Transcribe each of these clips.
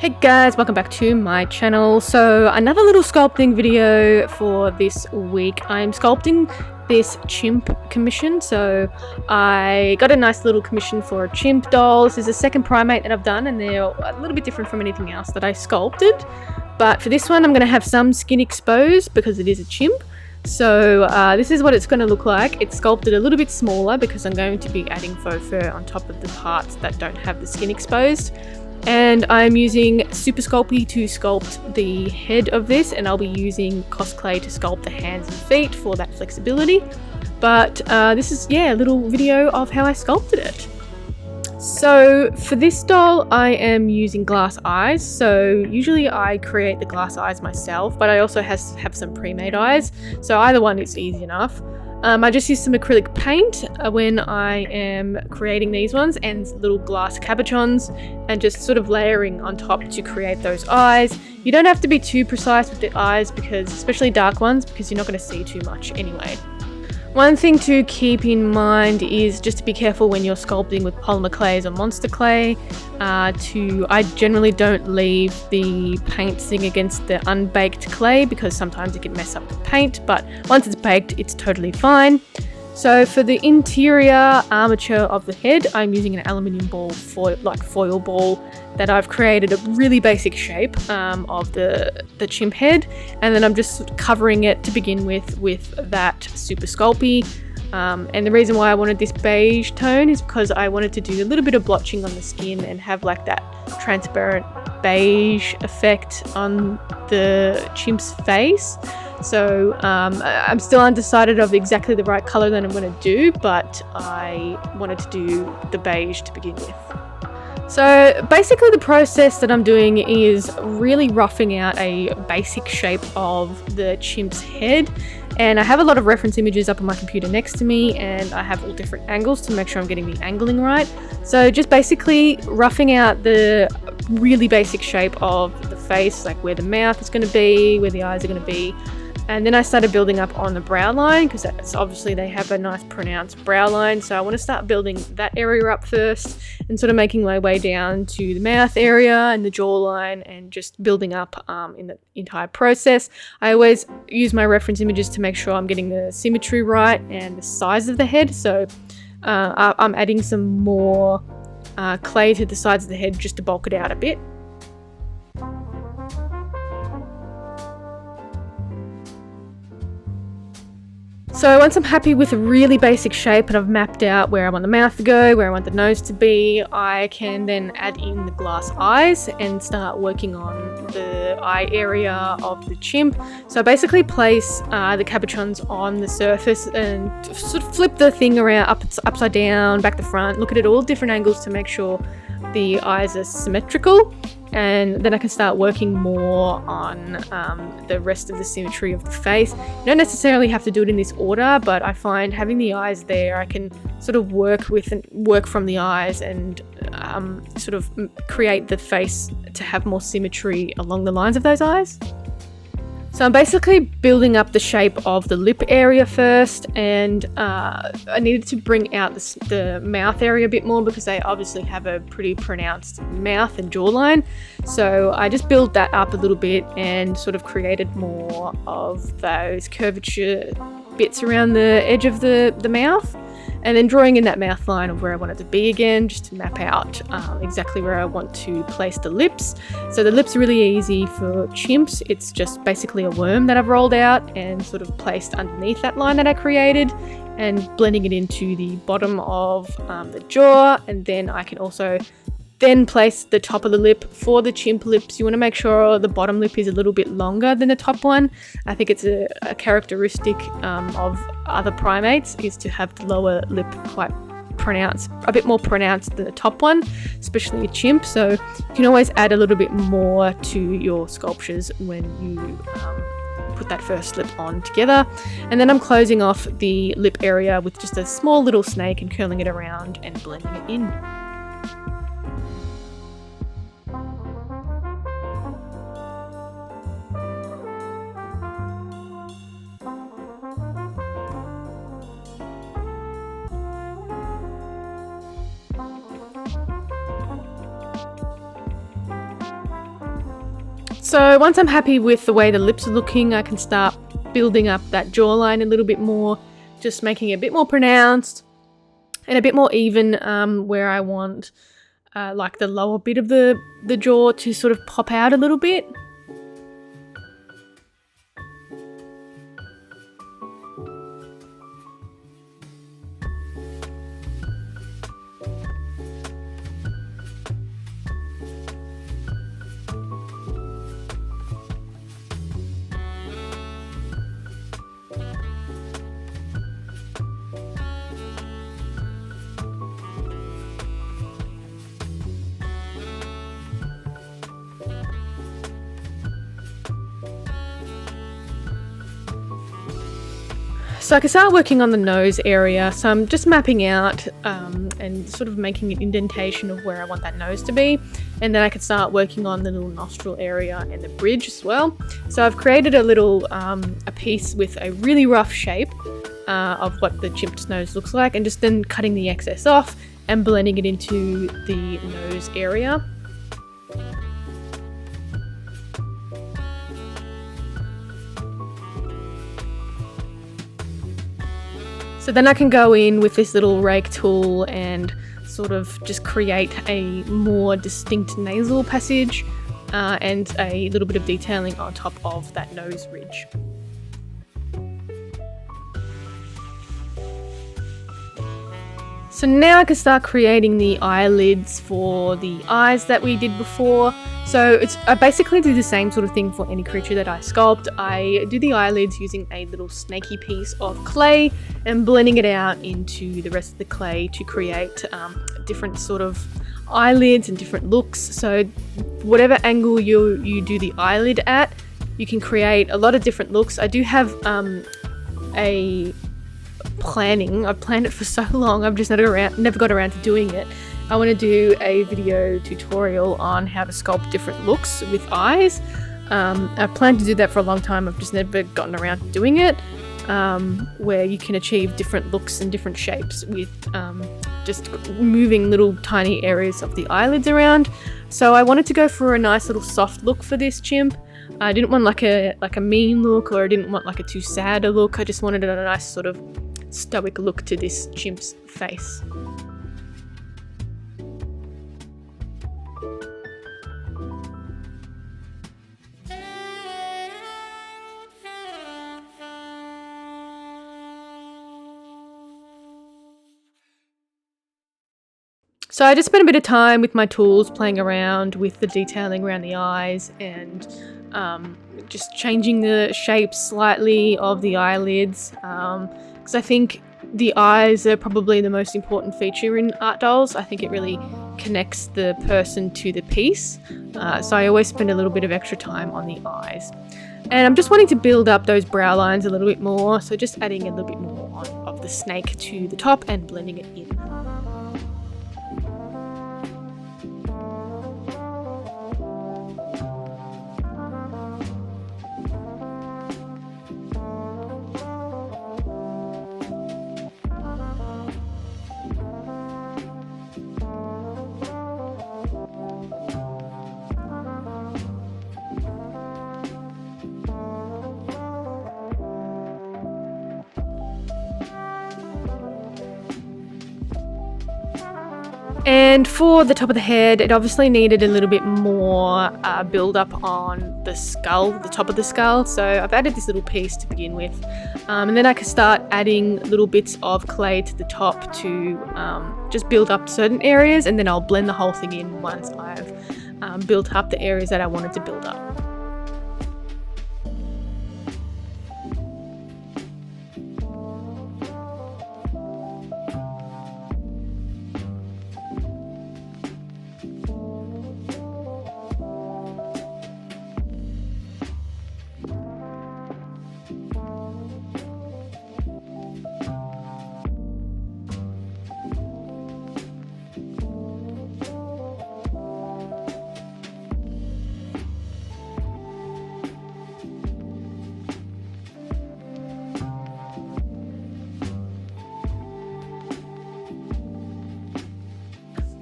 Hey guys, welcome back to my channel. So another little sculpting video for this week. I'm sculpting this chimp commission. So I got a nice little commission for a chimp doll. This is the second primate that I've done and they're a little bit different from anything else that I sculpted. But for this one I'm going to have some skin exposed because it is a chimp. So this is what it's going to look like. It's sculpted a little bit smaller because I'm going to be adding faux fur on top of the parts that don't have the skin exposed. And I'm using Super Sculpey to sculpt the head of this, and I'll be using Cos Clay to sculpt the hands and feet for that flexibility. But this is, a little video of how I sculpted it. So for this doll, I am using glass eyes. So usually I create the glass eyes myself, but I also have some pre-made eyes. So either one is easy enough. I just use some acrylic paint when I am creating these ones and little glass cabochons and just sort of layering on top to create those eyes. You don't have to be too precise with the eyes, because especially dark ones, because you're not going to see too much anyway. One thing to keep in mind is just to be careful when you're sculpting with polymer clays or monster clay. I generally don't leave the paint sitting against the unbaked clay because sometimes it can mess up the paint, but once it's baked, it's totally fine. So for the interior armature of the head, I'm using an aluminium ball, foil ball, that I've created a really basic shape of the chimp head, and then I'm just covering it to begin with that Super Sculpey. And the reason why I wanted this beige tone is because I wanted to do a little bit of blotching on the skin and have like that transparent beige effect on the chimp's face. So I'm still undecided of exactly the right color that I'm going to do, but I wanted to do the beige to begin with. So basically the process that I'm doing is really roughing out a basic shape of the chimp's head, and I have a lot of reference images up on my computer next to me, and I have all different angles to make sure I'm getting the angling right. So just basically roughing out the really basic shape of the face, like where the mouth is going to be, where the eyes are going to be. And then I started building up on the brow line, because that's obviously they have a nice pronounced brow line. So I want to start building that area up first and sort of making my way down to the mouth area and the jawline and just building up in the entire process. I always use my reference images to make sure I'm getting the symmetry right and the size of the head. So I'm adding some more clay to the sides of the head just to bulk it out a bit. So once I'm happy with a really basic shape and I've mapped out where I want the mouth to go, where I want the nose to be, I can then add in the glass eyes and start working on the eye area of the chimp. So I basically place the cabochons on the surface and sort of flip the thing around upside down, back to front, look at it all different angles to make sure the eyes are symmetrical. And then I can start working more on the rest of the symmetry of the face. You don't necessarily have to do it in this order, but I find having the eyes there, I can sort of work from the eyes and sort of create the face to have more symmetry along the lines of those eyes. So I'm basically building up the shape of the lip area first, and I needed to bring out the mouth area a bit more because they obviously have a pretty pronounced mouth and jawline. So I just built that up a little bit and sort of created more of those curvature bits around the edge of the mouth. And then drawing in that mouth line of where I want it to be again, just to map out exactly where I want to place the lips. So the lips are really easy for chimps. It's just basically a worm that I've rolled out and sort of placed underneath that line that I created and blending it into the bottom of the jaw. And then I can also then place the top of the lip. For the chimp lips, you want to make sure the bottom lip is a little bit longer than the top one. I think it's a characteristic of other primates is to have the lower lip quite pronounced, a bit more pronounced than the top one, especially a chimp. So you can always add a little bit more to your sculptures when you put that first lip on together. And then I'm closing off the lip area with just a small little snake and curling it around and blending it in. So once I'm happy with the way the lips are looking, I can start building up that jawline a little bit more, just making it a bit more pronounced and a bit more even, where I want like the lower bit of the jaw to sort of pop out a little bit. So I can start working on the nose area. So I'm just mapping out and sort of making an indentation of where I want that nose to be. And then I can start working on the little nostril area and the bridge as well. So I've created a little a piece with a really rough shape of what the chimp's nose looks like, and just then cutting the excess off and blending it into the nose area. So then I can go in with this little rake tool and sort of just create a more distinct nasal passage and a little bit of detailing on top of that nose ridge. So now I can start creating the eyelids for the eyes that we did before. So I basically do the same sort of thing for any creature that I sculpt. I do the eyelids using a little snaky piece of clay and blending it out into the rest of the clay to create different sort of eyelids and different looks. So whatever angle you do the eyelid at, you can create a lot of different looks. I do have I've planned it for so long, I've just never got around to doing it. I want to do a video tutorial on how to sculpt different looks with eyes. I've planned to do that for a long time, I've just never gotten around to doing it, where you can achieve different looks and different shapes with just moving little tiny areas of the eyelids around. So I wanted to go for a nice little soft look for this chimp. I didn't want like a mean look, or I didn't want like a too sad a look. I just wanted a nice sort of stoic look to this chimp's face. So I just spent a bit of time with my tools playing around with the detailing around the eyes and just changing the shape slightly of the eyelids, because I think the eyes are probably the most important feature in art dolls. I think it really connects the person to the piece, so I always spend a little bit of extra time on the eyes. And I'm just wanting to build up those brow lines a little bit more, so just adding a little bit more of the snake to the top and blending it in. And for the top of the head, it obviously needed a little bit more build up on the skull, the top of the skull. So I've added this little piece to begin with. And then I can start adding little bits of clay to the top to just build up certain areas, and then I'll blend the whole thing in once I've built up the areas that I wanted to build up.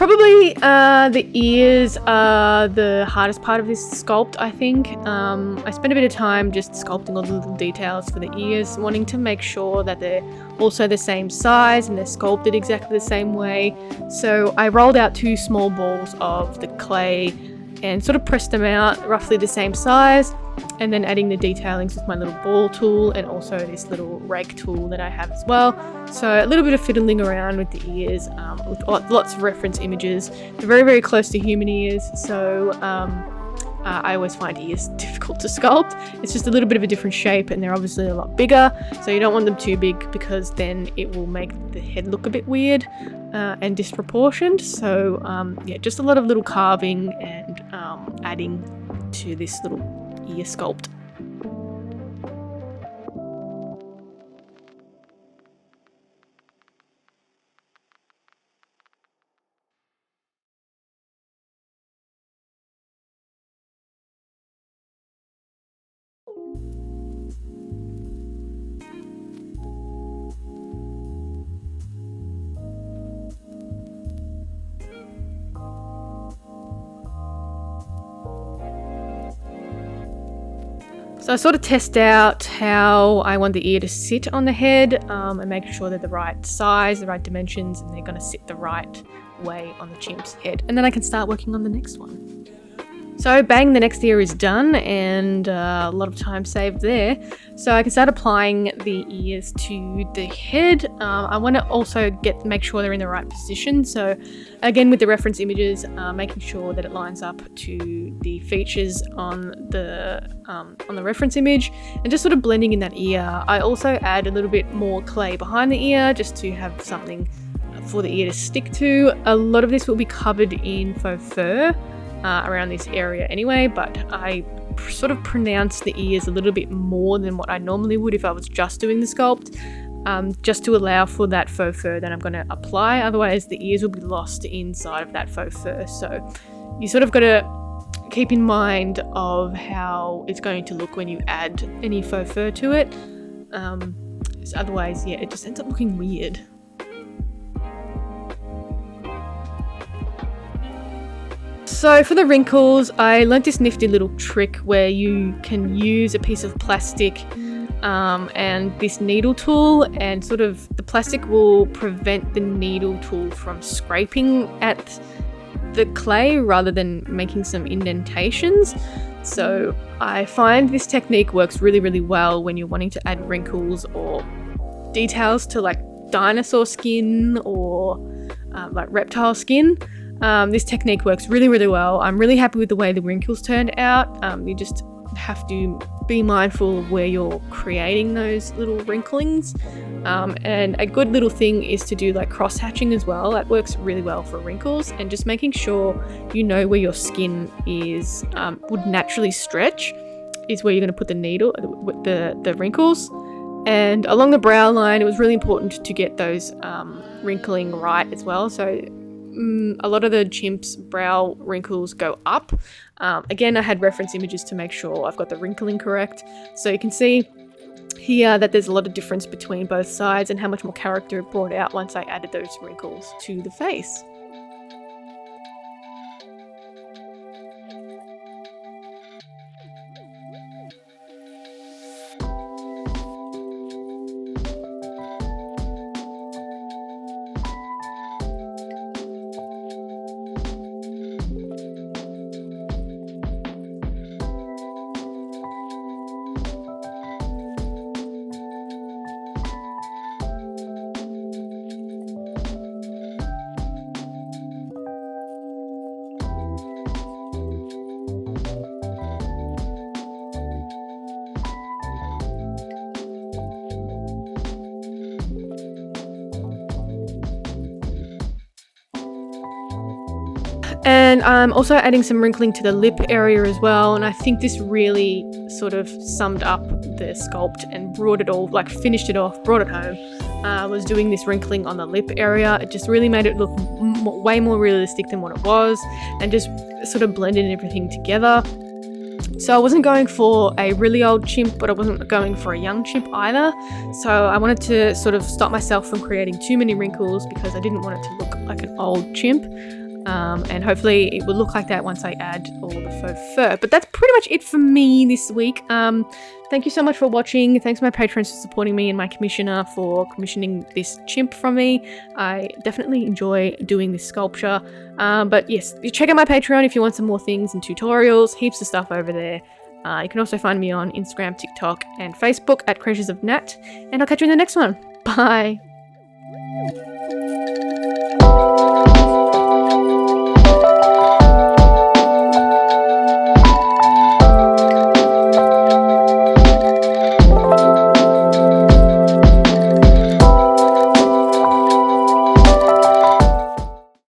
Probably the ears are the hardest part of this sculpt, I think. I spent a bit of time just sculpting all the little details for the ears, wanting to make sure that they're also the same size and they're sculpted exactly the same way. So I rolled out 2 small balls of the clay and sort of pressed them out roughly the same size, and then adding the detailings with my little ball tool and also this little rake tool that I have as well. So a little bit of fiddling around with the ears, with lots of reference images. They're very, very close to human ears, so I always find ears difficult to sculpt. It's just a little bit of a different shape, and they're obviously a lot bigger, so you don't want them too big because then it will make the head look a bit weird and disproportioned. So yeah, just a lot of little carving and adding to this little ear sculpt. So I sort of test out how I want the ear to sit on the head, and make sure they're the right size, the right dimensions, and they're going to sit the right way on the chimp's head. And then I can start working on the next one. So bang, the next ear is done, and a lot of time saved there. So I can start applying the ears to the head. I want to also make sure they're in the right position. So again, with the reference images, making sure that it lines up to the features on the reference image, and just sort of blending in that ear. I also add a little bit more clay behind the ear just to have something for the ear to stick to. A lot of this will be covered in faux fur around this area anyway, but I sort of pronounce the ears a little bit more than what I normally would if I was just doing the sculpt, just to allow for that faux fur that I'm going to apply. Otherwise the ears will be lost inside of that faux fur. So you sort of got to keep in mind of how it's going to look when you add any faux fur to it. Otherwise, yeah, it just ends up looking weird. So for the wrinkles, I learnt this nifty little trick where you can use a piece of plastic and this needle tool, and sort of the plastic will prevent the needle tool from scraping at the clay rather than making some indentations. So I find this technique works really, really well when you're wanting to add wrinkles or details to like dinosaur skin or like reptile skin. This technique works really, really well. I'm really happy with the way the wrinkles turned out. You just have to be mindful of where you're creating those little wrinklings. And a good little thing is to do like cross hatching as well. That works really well for wrinkles, and just making sure you know where your skin is would naturally stretch is where you're going to put the needle, the wrinkles. And along the brow line, it was really important to get those wrinkling right as well. So a lot of the chimp's brow wrinkles go up. Again, I had reference images to make sure I've got the wrinkling correct. So you can see here that there's a lot of difference between both sides and how much more character it brought out once I added those wrinkles to the face. And I'm also adding some wrinkling to the lip area as well, and I think this really sort of summed up the sculpt and brought it all, like finished it off, brought it home. Was doing this wrinkling on the lip area. It just really made it look way more realistic than what it was, and just sort of blended everything together. So I wasn't going for a really old chimp, but I wasn't going for a young chimp either. So I wanted to sort of stop myself from creating too many wrinkles because I didn't want it to look like an old chimp. and hopefully it will look like that once I add all the faux fur. But that's pretty much it for me this week. Thank you so much for watching. Thanks to my patrons for supporting me and my commissioner for commissioning this chimp from me. I definitely enjoy doing this sculpture. But yes, check out my Patreon if you want some more things and tutorials. Heaps of stuff over there. You can also find me on Instagram, TikTok, and Facebook at Creatures of Nat. And I'll catch you in the next one. Bye.